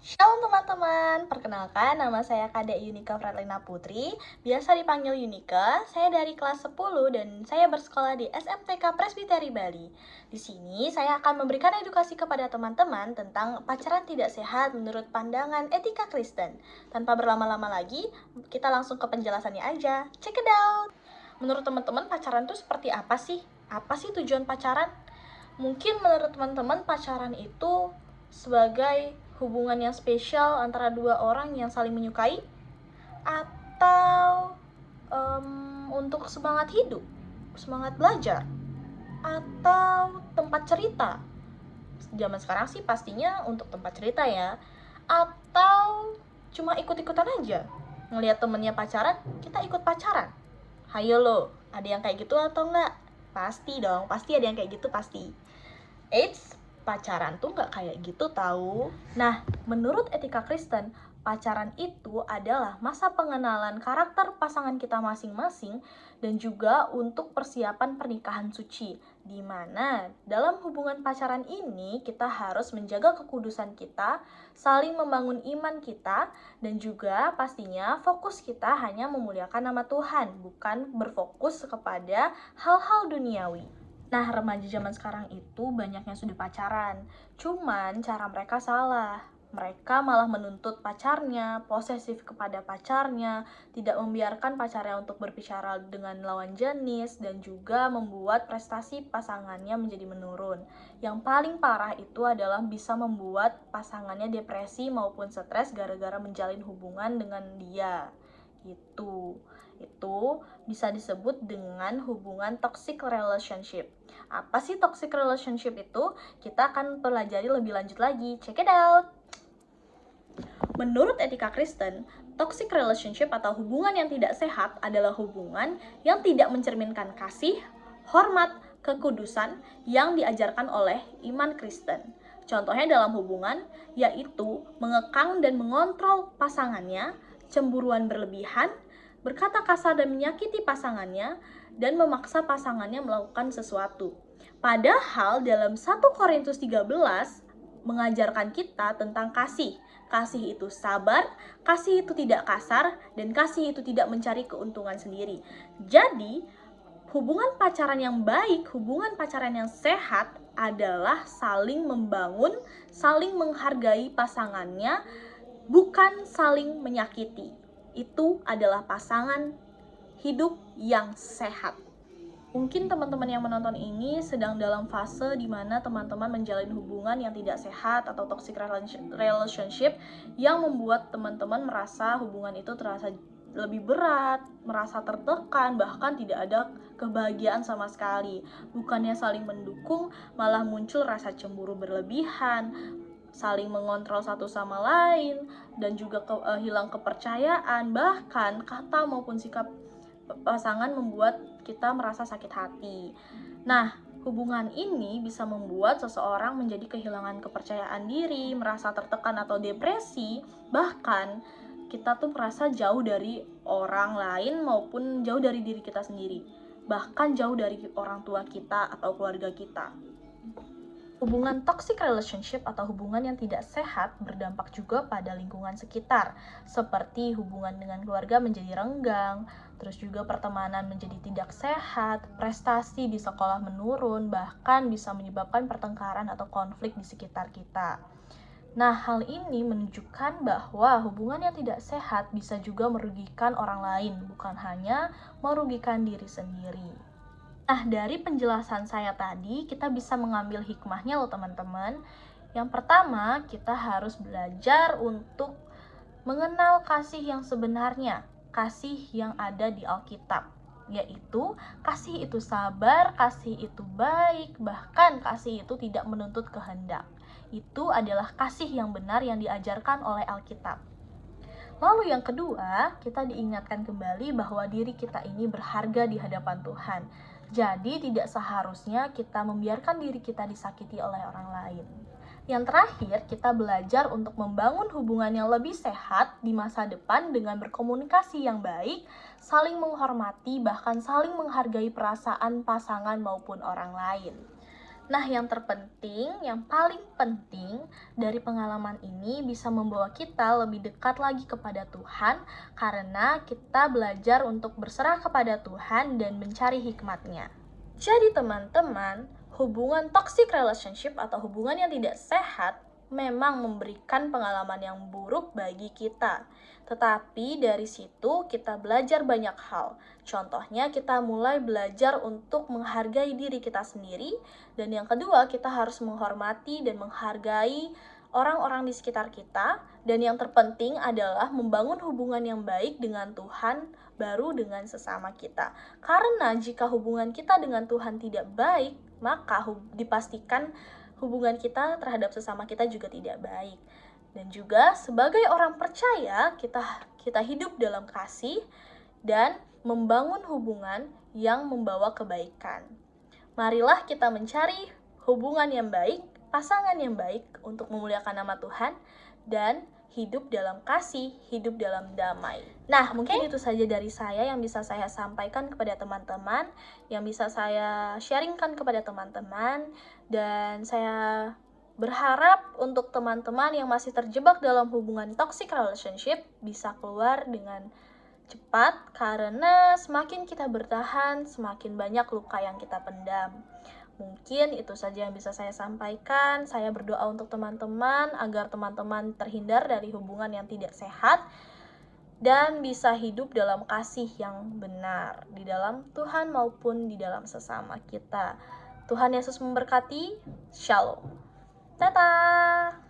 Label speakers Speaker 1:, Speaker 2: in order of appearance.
Speaker 1: Shalom teman-teman, perkenalkan nama saya Kade Yunika Fratlina Putri, biasa dipanggil Yunika. Saya dari kelas 10 dan saya bersekolah di SMTK Presbiteri Bali. Di sini saya akan memberikan edukasi kepada teman-teman tentang pacaran tidak sehat menurut pandangan etika Kristen. Tanpa berlama-lama lagi, kita langsung ke penjelasannya aja. Check it out! Menurut teman-teman pacaran itu seperti apa sih? Apa sih tujuan pacaran? Mungkin menurut teman-teman pacaran itu sebagai hubungan yang spesial antara dua orang yang saling menyukai, atau untuk semangat hidup, semangat belajar, atau tempat cerita. Zaman sekarang sih pastinya untuk tempat cerita ya. Atau cuma ikut-ikutan aja, ngelihat temennya pacaran, kita ikut pacaran. Hayo lo, ada yang kayak gitu atau enggak? Pasti dong, pasti ada yang kayak gitu pasti. Eits, pacaran tuh nggak kayak gitu tahu. Nah, menurut etika Kristen, pacaran itu adalah masa pengenalan karakter pasangan kita masing-masing dan juga untuk persiapan pernikahan suci, di mana dalam hubungan pacaran ini kita harus menjaga kekudusan kita, saling membangun iman kita, dan juga pastinya fokus kita hanya memuliakan nama Tuhan, bukan berfokus kepada hal-hal duniawi. Nah, remaja zaman sekarang itu banyak yang sudah pacaran. Cuman cara mereka salah. Mereka malah menuntut pacarnya, posesif kepada pacarnya, tidak membiarkan pacarnya untuk berbicara dengan lawan jenis, dan juga membuat prestasi pasangannya menjadi menurun. Yang paling parah itu adalah bisa membuat pasangannya depresi maupun stres gara-gara menjalin hubungan dengan dia. Itu bisa disebut dengan hubungan toxic relationship. Apa sih toxic relationship itu? Kita akan pelajari lebih lanjut lagi. Check it out! Menurut etika Kristen, toxic relationship atau hubungan yang tidak sehat adalah hubungan yang tidak mencerminkan kasih, hormat, kekudusan yang diajarkan oleh iman Kristen. Contohnya dalam hubungan, yaitu mengekang dan mengontrol pasangannya, cemburuan berlebihan, berkata kasar dan menyakiti pasangannya, dan memaksa pasangannya melakukan sesuatu. Padahal dalam 1 Korintus 13 mengajarkan kita tentang kasih. Kasih itu sabar, kasih itu tidak kasar, dan kasih itu tidak mencari keuntungan sendiri. Jadi, hubungan pacaran yang baik, hubungan pacaran yang sehat adalah saling membangun, saling menghargai pasangannya, bukan saling menyakiti. Itu adalah pasangan hidup yang sehat. Mungkin teman-teman yang menonton ini sedang dalam fase di mana teman-teman menjalin hubungan yang tidak sehat atau toxic relationship yang membuat teman-teman merasa hubungan itu terasa lebih berat, merasa tertekan, bahkan tidak ada kebahagiaan sama sekali. Bukannya saling mendukung, malah muncul rasa cemburu berlebihan, saling mengontrol satu sama lain, dan juga hilang kepercayaan. Bahkan kata maupun sikap pasangan membuat kita merasa sakit hati. Nah, hubungan ini bisa membuat seseorang menjadi kehilangan kepercayaan diri, merasa tertekan atau depresi, bahkan kita tuh merasa jauh dari orang lain maupun jauh dari diri kita sendiri, bahkan jauh dari orang tua kita atau keluarga kita. Hubungan toxic relationship atau hubungan yang tidak sehat berdampak juga pada lingkungan sekitar, seperti hubungan dengan keluarga menjadi renggang, terus juga pertemanan menjadi tidak sehat, prestasi di sekolah menurun, bahkan bisa menyebabkan pertengkaran atau konflik di sekitar kita. Nah, hal ini menunjukkan bahwa hubungan yang tidak sehat bisa juga merugikan orang lain, bukan hanya merugikan diri sendiri. Nah, dari penjelasan saya tadi, kita bisa mengambil hikmahnya loh teman-teman. Yang pertama, kita harus belajar untuk mengenal kasih yang sebenarnya, kasih yang ada di Alkitab, yaitu kasih itu sabar, kasih itu baik, bahkan kasih itu tidak menuntut kehendak. Itu adalah kasih yang benar yang diajarkan oleh Alkitab. Lalu yang kedua, kita diingatkan kembali bahwa diri kita ini berharga di hadapan Tuhan. Jadi tidak seharusnya kita membiarkan diri kita disakiti oleh orang lain. Yang terakhir, kita belajar untuk membangun hubungan yang lebih sehat di masa depan dengan berkomunikasi yang baik, saling menghormati, bahkan saling menghargai perasaan pasangan maupun orang lain. Nah, yang terpenting, yang paling penting dari pengalaman ini bisa membawa kita lebih dekat lagi kepada Tuhan karena kita belajar untuk berserah kepada Tuhan dan mencari hikmat-Nya. Jadi teman-teman, hubungan toxic relationship atau hubungan yang tidak sehat memang memberikan pengalaman yang buruk bagi kita. Tetapi dari situ kita belajar banyak hal. Contohnya kita mulai belajar untuk menghargai diri kita sendiri. Dan yang kedua, kita harus menghormati dan menghargai orang-orang di sekitar kita. Dan yang terpenting adalah membangun hubungan yang baik dengan Tuhan, baru dengan sesama kita. Karena jika hubungan kita dengan Tuhan tidak baik, maka dipastikan hubungan kita terhadap sesama kita juga tidak baik. Dan juga sebagai orang percaya, kita hidup dalam kasih dan membangun hubungan yang membawa kebaikan. Marilah kita mencari hubungan yang baik, pasangan yang baik untuk memuliakan nama Tuhan dan hidup dalam kasih, hidup dalam damai. Nah, mungkin itu saja dari saya yang bisa saya sampaikan kepada teman-teman, yang bisa saya sharingkan kepada teman-teman, dan saya berharap untuk teman-teman yang masih terjebak dalam hubungan toxic relationship bisa keluar dengan cepat, karena semakin kita bertahan, semakin banyak luka yang kita pendam. Mungkin itu saja yang bisa saya sampaikan. Saya berdoa untuk teman-teman agar teman-teman terhindar dari hubungan yang tidak sehat dan bisa hidup dalam kasih yang benar di dalam Tuhan maupun di dalam sesama kita. Tuhan Yesus memberkati. Shalom. Dadah.